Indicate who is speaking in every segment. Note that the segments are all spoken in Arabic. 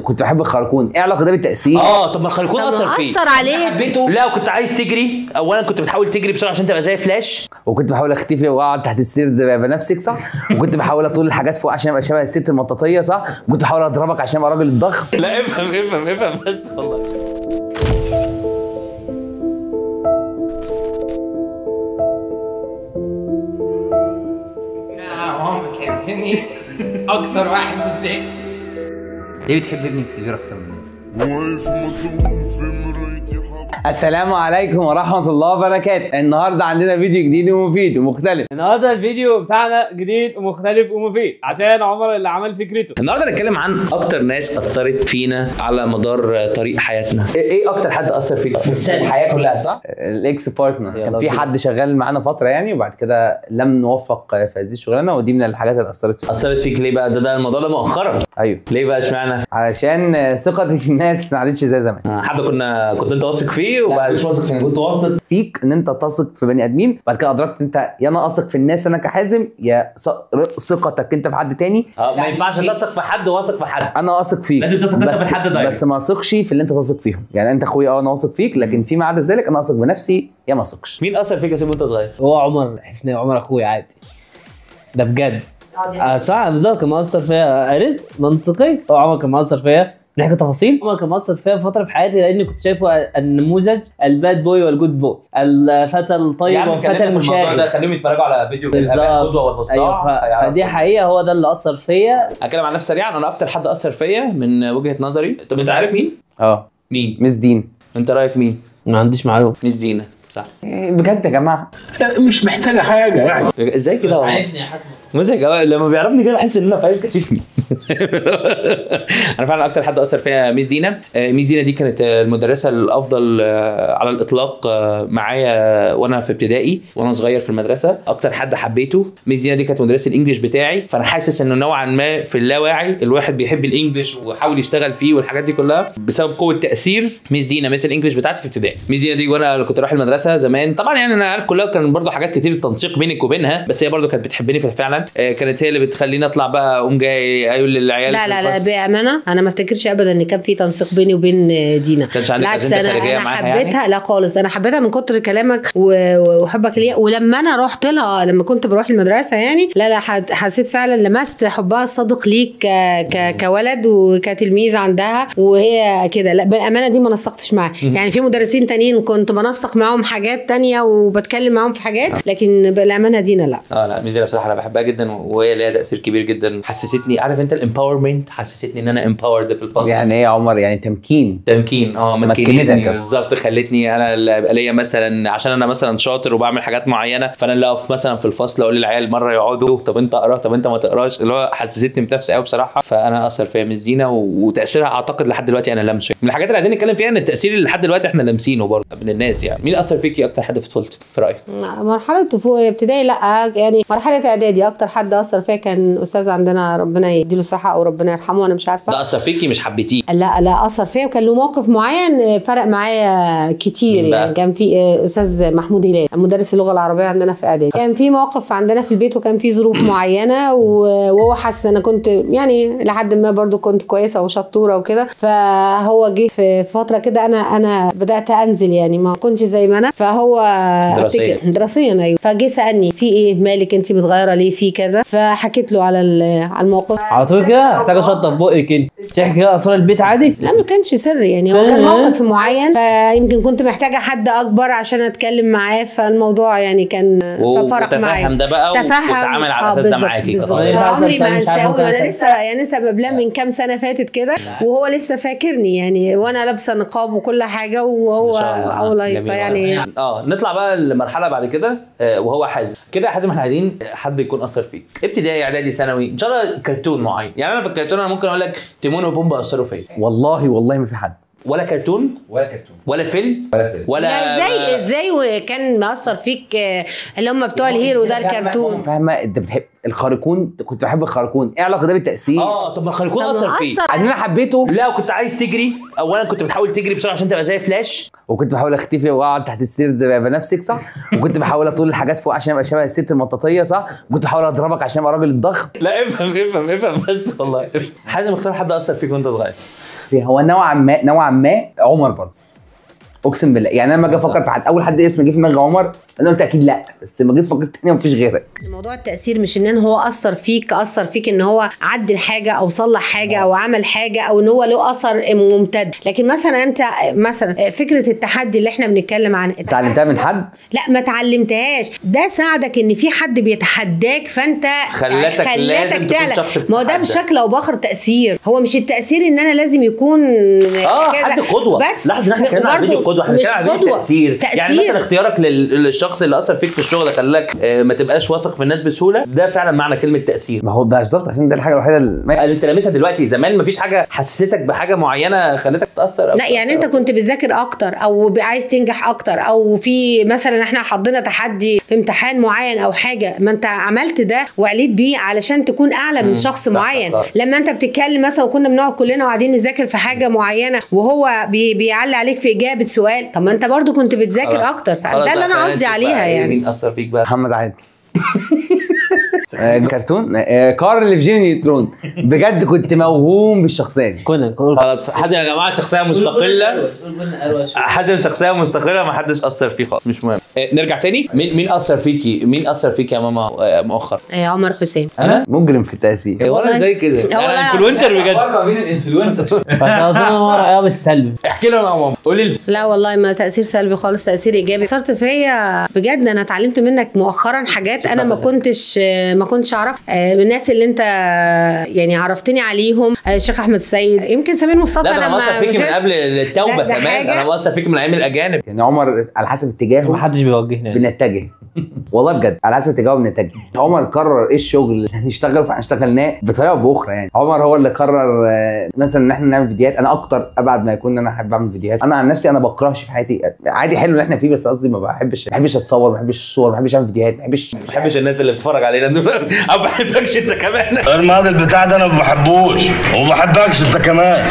Speaker 1: كنت بحب الخركون، ايه علاقه ده بالتأثير؟
Speaker 2: طب ما الخركون اثر فيك.
Speaker 3: اثر عليك.
Speaker 1: حبيته.
Speaker 2: لا وكنت عايز تجري، اولا كنت بتحاول تجري بسرعه عشان تبقى زي فلاش،
Speaker 1: وكنت بحاول اختفي واقعد تحت السرير زي بنفسك صح؟ وكنت بحاول اطول الحاجات فوق عشان ابقى شبه الست المطاطيه صح؟ وكنت بحاول اضربك عشان ابقى راجل الضخم.
Speaker 2: لا افهم بس والله.
Speaker 4: ماما بتحبني اكتر واحد من البيت.
Speaker 1: ليه بتحب ابنك كبير اكتر مني؟
Speaker 5: واقف مصدوم في مرايتي.
Speaker 1: السلام عليكم ورحمه الله وبركاته. النهارده عندنا فيديو جديد ومفيد ومختلف.
Speaker 6: النهارده الفيديو بتاعنا جديد ومختلف ومفيد عشان عمر اللي عمل فكرته.
Speaker 2: النهارده هنتكلم عن اكتر ناس اثرت فينا على مدار طريق حياتنا. ايه اكتر حد اثر فيك
Speaker 1: في الحياه كلها صح؟ الاكس بارتنر. كان في حد شغال معانا فتره يعني، وبعد كده لم نوفق في هذه الشغلانه، ودي من الحاجات اللي اثرت
Speaker 2: فيك ليه بقى؟ ده الموضوع ده مؤخرا.
Speaker 1: ايوه.
Speaker 2: ليه بقى اشمعنى؟
Speaker 1: علشان ثقتي في الناس ما عادتش زي زمان.
Speaker 2: حد كنت انت واثق فيه وبعد
Speaker 1: مش واثق فيك، كنت واثق فيك ان انت تثق في بني ادمين، بعد كده ادركت انت يا انا اثق في الناس انا كحازم، يا ثقتك انت في حد تاني.
Speaker 2: ما ينفعش تثق في حد واثق في حد.
Speaker 1: انا اثق فيك،
Speaker 2: لازم تثق انت في الحد ده،
Speaker 1: بس ما اثقش في اللي انت تثق فيهم. يعني انت اخويا انا واثق فيك، لكن فيما عدا ذلك انا اثق بنفسي يا ما اثقش.
Speaker 2: مين اثر فيك يا سيدي وانت صغير؟
Speaker 6: هو عمر حفني، عمر اخويا عادي ده بجد. صح بالظبط، كان مأثر فيا. عرفت منطقي. هو عمر كان مأثر فيا، نحكي تفاصيل. عمر كان مأثر فيا فتره في حياتي لاني كنت شايفه النموذج الباد بوي والجود بوي، الفتى الطيب والفتى المشاغب.
Speaker 2: ده خليهم يتفرجوا على فيديو
Speaker 6: القدوه
Speaker 2: والمصلحه.
Speaker 6: ايوه فدي حقيقه، هو ده اللي اثر فيا.
Speaker 2: هتكلم عن نفسي سريعا. انا اكتر حد اثر فيا من وجهه نظري، طب انت عارف مين؟ مين؟
Speaker 1: مس دين.
Speaker 2: انت رايك مين؟
Speaker 6: ما عنديش معلومه.
Speaker 2: مس دينا صح.
Speaker 1: بجد يا جماعه
Speaker 2: مش محتاجه حاجه يعني. ازاي كده؟
Speaker 6: عارفني يا حسن
Speaker 2: مزعج لما بيعرفني كده بحس ان انا فاهم كشفني. انا فعلا اكتر حد اثر فيا ميس دينا. ميس دينا دي كانت المدرسه الافضل على الاطلاق معايا وانا في ابتدائي وانا صغير في المدرسه. اكتر حد حبيته ميس دينا دي كانت مدرسه الانجليش بتاعي، فانا حاسس انه نوعا ما في اللاواعي الواحد بيحب الانجليش وحاول يشتغل فيه والحاجات دي كلها بسبب قوه تاثير ميس دينا. ميس الانجليش بتاعتي في ابتدائي. ميس دينا دي وانا كنت اروح المدرسه زمان طبعا، يعني انا عارف كلها كان برضو حاجات كتير تنسيق بينك وبينها، بس هي برضو كانت بتحبني فعلا. كانت هي اللي بتخليني اطلع بقى اقوم جاي اقول للعيال.
Speaker 3: لا بامانه انا ما افتكرش ابدا ان كان في تنسيق بيني وبين دينا.
Speaker 2: كانش عندك
Speaker 3: بالعكس انا حبيتها يعني؟ لا خالص، انا حبيتها من كتر كلامك وحبك ليا. ولما انا رحت لها لما كنت بروح المدرسه يعني لا حسيت فعلا لمست حبها الصادق ليك كولد وكتلميذ عندها، وهي كده. لا بالامانه دي ما نسقتش معاها. يعني في مدرسين تانيين كنت بنسق معاهم حاجات تانية وبتكلم معاهم في حاجات، لكن بالامانه دينا لا.
Speaker 2: لا ميس دينا بصراحه انا بحبها جدا، وهي ليها تاثير كبير جدا. حسستني، عارف انت الامباورمنت، حسستني ان انا امباورد في الفصل.
Speaker 1: يعني ايه يا عمر؟ يعني تمكين
Speaker 2: مكنتني بالظبط. خلتني انا اللي ابقى ليا مثلا، عشان انا مثلا شاطر وبعمل حاجات معينه، فانا اللي اقف مثلا في الفصل اقول للعيال مره يقعدوا طب انت اقرا طب انت ما تقراش، اللي هو حسستني بنفسي قوي بصراحه. فانا اثر فيا ميس دينا، وتاثيرها اعتقد لحد دلوقتي انا لمسه. من الحاجات اللي عايزين نتكلم فيها ان التاثير اللي لحد دلوقتي احنا لامسينه برضه من الناس. يعني مين اثر فيكي اكتر حد في طفولتك في رايك؟
Speaker 3: مرحله ابتدائي لا، يعني مرحله اعدادي اكتر حد اثر فيا كان استاذ عندنا ربنا يديله الصحه او ربنا يرحمه، انا مش عارفه.
Speaker 2: ده اثر فيكي مش حبيتيه؟
Speaker 3: لا اثر فيا، وكان له موقف معين فرق معايا كتير. يعني كان في استاذ محمود هلال مدرس اللغه العربيه عندنا في اعدادي، كان في موقف عندنا في البيت وكان في ظروف معينه، وهو حس انا كنت يعني لحد ما برضو كنت كويسه وشطوره وكده، فهو جه في فتره كده انا بدات انزل، يعني ما كنتش زي ما انا. فهو دراسيا ايوه، فجه سالني في ايه مالك انت متغيره ليه في كذا، فحكيت له على الموقف.
Speaker 6: على طول كده محتاجه شطه في بقك انت تحكي كده اسرار البيت عادي؟
Speaker 3: لا ما كانش سر، يعني هو كان موقف معين، فيمكن كنت محتاجه حد اكبر عشان اتكلم معاه، فالموضوع يعني كان تفرق معايا.
Speaker 2: تفهم ده بقى وتعامل على اساس ده معاكي.
Speaker 3: عمري ما انساه، وانا لسه قبلها من كام سنه فاتت كده، وهو لسه فاكرني يعني، وانا لابسه نقاب وكل حاجه، وهو والله يعني.
Speaker 2: نطلع بقى لمرحله بعد كده، وهو حازم. كده يا حازم احنا عايزين حد يكون اثر فيك ابتدائي اعدادي ثانوي، ان شاء الله كرتون معين. يعني انا في الكرتون انا ممكن اقول لك تيمون وبومبا اثروا فيا.
Speaker 1: والله ما في حد.
Speaker 2: ولا كرتون ولا فيلم
Speaker 3: لا ازاي وكان مأثر فيك اللي هم بتوع الهيرو ده الكرتون.
Speaker 1: فاهمه انت بتحب الخركون؟ كنت بحب الخركون، ايه علاقه ده بالتأثير؟
Speaker 2: طب ما الخركون اثر فيك
Speaker 1: ان انا حبيته.
Speaker 2: لا وكنت عايز تجري، اولا كنت بتحاول تجري بسرعه عشان تبقى زي فلاش،
Speaker 1: وكنت بحاول اختفي واقعد تحت السرير زي بنفسك صح؟ وكنت بحاول اطول الحاجات فوق عشان ابقى شبه الست المطاطيه صح؟ وكنت بحاول اضربك عشان ابقى راجل الضخم.
Speaker 2: لا افهم بس والله. حازم اختار حد اثر فيك وانت صغير.
Speaker 1: فيها هو نوعا ما عمر برضه. اقسم بالله يعني انا لما اجي افكر في حد، اول حد اسم جه في دماغي عمر، انا قلت اكيد لا، بس لما جيت فكرت تاني مفيش غيرك.
Speaker 3: موضوع التأثير مش ان هو اثر فيك ان هو عدل حاجه او صلح حاجه او عمل حاجه او ان هو له اثر ممتد. لكن مثلا انت مثلا فكره التحدي اللي احنا بنتكلم عنها
Speaker 1: اتعلمتها من حد؟
Speaker 3: لا ما اتعلمتهاش، ده ساعدك ان في حد بيتحداك فانت
Speaker 2: خلتك
Speaker 3: تعلى. ما هو ده بشكل او باخر تأثير. هو مش التأثير ان انا لازم يكون
Speaker 2: حد قدوه.
Speaker 3: بس
Speaker 2: لحظه احنا اتكلمنا عن فيديو قدوه، احنا بنتكلم عن تأثير. يعني مثلا اختيارك للشخص اللي اثر فيك في الشغل خلاك ما تبقاش واثق في الناس بسهوله، ده فعلا معنى كلمه تأثير.
Speaker 1: ما هو ده بالظبط، عشان ده الحاجه الوحيده اللي
Speaker 2: انت لامسها دلوقتي. زمان مفيش حاجه حسستك بحاجه معينه خلتك تاثر.
Speaker 3: لا يعني انت كنت بتذاكر اكتر او عايز تنجح اكتر، او في مثلا احنا حضينا تحدي في امتحان معين او حاجه، ما انت عملت ده وعليت بيه علشان تكون اعلى من شخص معين. لما انت بتتكلم مثلا وكنا بنقعد كلنا وقاعدين نذاكر في حاجه معينه وهو بيعلي عليك في اجابه سؤال، طب ما انت برضو كنت بتذاكر اكتر. فده اللي انا قصدي عليها. يعني
Speaker 2: مين اثر فيك بقى؟
Speaker 1: محمد عادل. كرتون كارل اللي في جيمي نيوترون، بجد كنت موهوم بالشخصيه دي.
Speaker 2: خلاص حد يا جماعه شخصيه مستقله، حد شخصيه مستقله ما حدش اثر فيه خالص، مش مهم. نرجع تاني. مين اثر فيكي؟ مين اثر فيكي يا ماما مؤخر؟
Speaker 3: عمر حسين.
Speaker 1: انا مجرم في التأثير
Speaker 2: ولا زي كده. انا انفلونسر بجد.
Speaker 1: ما بين الانفلونسر
Speaker 6: بس اظن هو رايها بالسلبي.
Speaker 2: احكي لنا يا ماما، قولي لي.
Speaker 3: لا والله ما تأثير سلبي خالص، تأثير ايجابي. صرت فيا بجد. انا اتعلمت منك مؤخرا حاجات انا ما كنتش اعرف. من الناس اللي انت يعني عرفتني عليهم الشيخ احمد السيد، يمكن سمير مصطفى.
Speaker 2: لا انا مؤثر فيكي من قبل التوبه كمان. انا مؤثر فيكي من ايام الاجانب.
Speaker 1: يعني عمر على حسب اتجاهه
Speaker 6: ما حدش بيوجهنا،
Speaker 1: بنتجه والله بجد على حسب اتجاهه بنتجه. عمر قرر ايه الشغل اللي هنشتغله فاشتغلناه بطريقه او باخرى. يعني عمر هو اللي قرر مثلا ان احنا نعمل فيديوهات. انا اكتر ابعد ما يكون ان انا احب اعمل فيديوهات. انا عن نفسي انا بكرهش في حياتي. عادي حلو اللي احنا فيه، بس قصدي ما بحبش اتصور، ما بحبش الصور، ما بحبش اعمل فيديوهات، ما
Speaker 2: بحبش الناس اللي بتتفرج علينا او ما بحبكش انت كمان.
Speaker 5: الماضي البتاع ده انا ما بحبوش وما بحبكش انت كمان.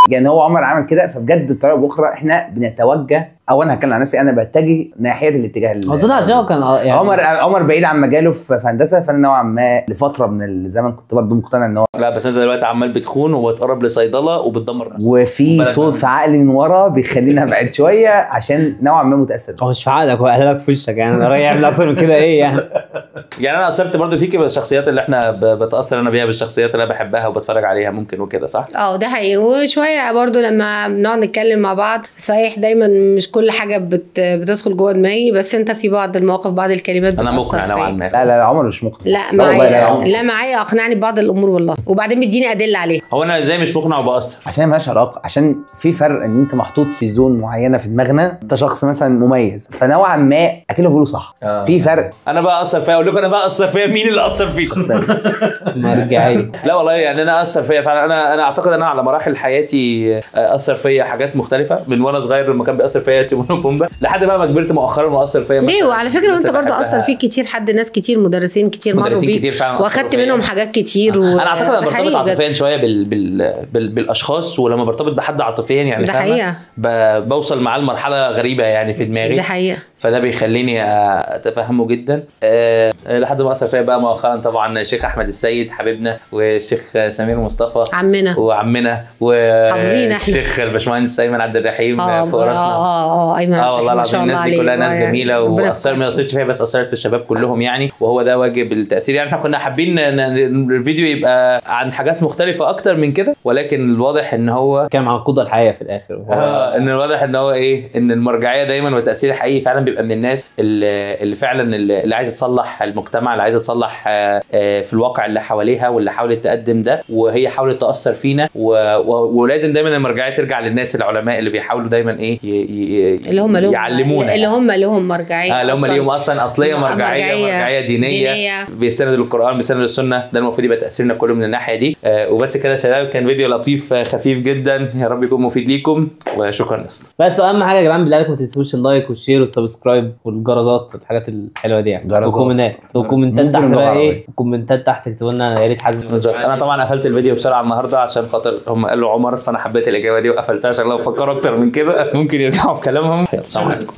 Speaker 1: يعني هو عمر عمل كده، فبجد بطريقه باخرى احنا بنتوجه، او انا هتكلم عن نفسي، انا بتجه ناحيه الاتجاه اللي
Speaker 6: اظن عشان كان يعني
Speaker 1: عمر بعيد عن مجاله في هندسه، فانا نوعا ما لفتره من الزمن كنت برضه مقتنع ان هو
Speaker 2: لا، بس انت دلوقتي عمال بتخون وبتقرب لصيدله وبتدمر نفسك،
Speaker 1: وفي صوت في عقلي من ورا بيخليني ابعد شويه عشان نوعا ما متاثر.
Speaker 6: هو مش في عقلك، هو قالها لك في وشك. يعني انا رايح اعمل اكتر من كده ايه يعني؟
Speaker 2: يعني انا اثرت برضو فيكي بالشخصيات اللي احنا بتاثر انا بيها، بالشخصيات اللي انا بحبها وبتفرج عليها ممكن وكده، صح؟
Speaker 3: ده حقيقي. وشويه برضو لما بنقعد نتكلم مع بعض، صحيح دايما مش كل حاجه بتدخل جوه دماغي، بس انت في بعض المواقف بعض الكلمات
Speaker 2: انا مقنع نوعا ما.
Speaker 1: لا عمر مش مقنع.
Speaker 3: لا معايا اقنعني ببعض الامور والله، وبعدين بيديني ادله عليها.
Speaker 2: هو انا ازاي مش مقنع وباثر؟
Speaker 1: عشان مالهاش علاقه، عشان في فرق ان انت محطوط في زون معينه في دماغنا، انت شخص مثلا مميز، فنوعا ما اكيد بقوله صح. في فرق.
Speaker 2: انا بقى اثر فيا، اقول لكم انا بقى اثر فيا. مين اللي اثر فيك؟
Speaker 6: مرجعي.
Speaker 2: لا والله يعني انا اثر فيا فعلا. انا اعتقد انا على مراحل حياتي اثر فيا حاجات مختلفه، من وانا صغير لما كان بيأثر فيا تيمون وبومبا، لحد بقى ما كبرت مؤخرا واثر فيا.
Speaker 3: ليه؟ وعلى فكره وانت برضو اثر فيك كتير ناس كتير، مدرسين كتير مروا بيك واخدت منهم حاجات كتير.
Speaker 2: انا اعتقد انا برتبط عاطفيا شويه بالاشخاص، ولما برتبط بحد عاطفيا يعني فاهمه بوصل معاه لمرحله غريبه يعني في دماغي.
Speaker 3: ده حقيقه.
Speaker 2: فده بيخليني اتفهمه جدا. لحد ما اثر فيا بقى مؤخرا طبعا الشيخ احمد السيد حبيبنا، والشيخ سمير مصطفى وعمنا والشيخ الباشمهندس ايمن عبد الرحيم فوق راسنا.
Speaker 3: ايمن
Speaker 2: والله العظيم الناس دي كلها ناس جميله، ما اثرتش فيها بس اثرت في الشباب كلهم يعني، وهو ده واجب التاثير. يعني احنا كنا حابين الفيديو يبقى عن حاجات مختلفه اكتر من كده، ولكن الواضح ان هو
Speaker 6: كان عن قضى الحياه في الاخر.
Speaker 2: ان الواضح ان هو ان المرجعيه دايما والتاثير الحقيقي فعلا بيبقى من الناس اللي فعلا اللي عايزه تصلح المجتمع، اللي عايزه تصلح في الواقع اللي حواليها، واللي حاولت تقدم ده وهي حاولت تاثر فينا، ولازم دايما المرجعيه ترجع للناس العلماء اللي بيحاولوا دايما
Speaker 3: اللي هم
Speaker 2: يعلمونا،
Speaker 3: اللي هم مرجعيه،
Speaker 2: اللي هم ليهم اصلا اصليه مرجعيه دينيه بيستندوا للقران بيستندوا للسنه. ده المفروض يبقى تاثيرنا كله من الناحيه دي. وبس كده يا شباب، كان فيديو لطيف خفيف جدا، يا رب يكون مفيد ليكم وشكرا.
Speaker 6: بس اهم حاجه يا جماعه بالله عليكم ما تنسوش اللايك والشير والسبسكرايب والجرزات والحاجات الحلوه دي يعني، وكومنتات تحت بقى ايه، كومنتات تحت اكتبوا لنا يا ريت حد.
Speaker 2: انا طبعا قفلت الفيديو بسرعه النهارده عشان خاطر هم قالوا عمر، فانا حبيت الاجابه دي وقفلتها عشان لو فكروا اكتر من كده ممكن يرجعوا في كلامهم. يلا سلام عليكم.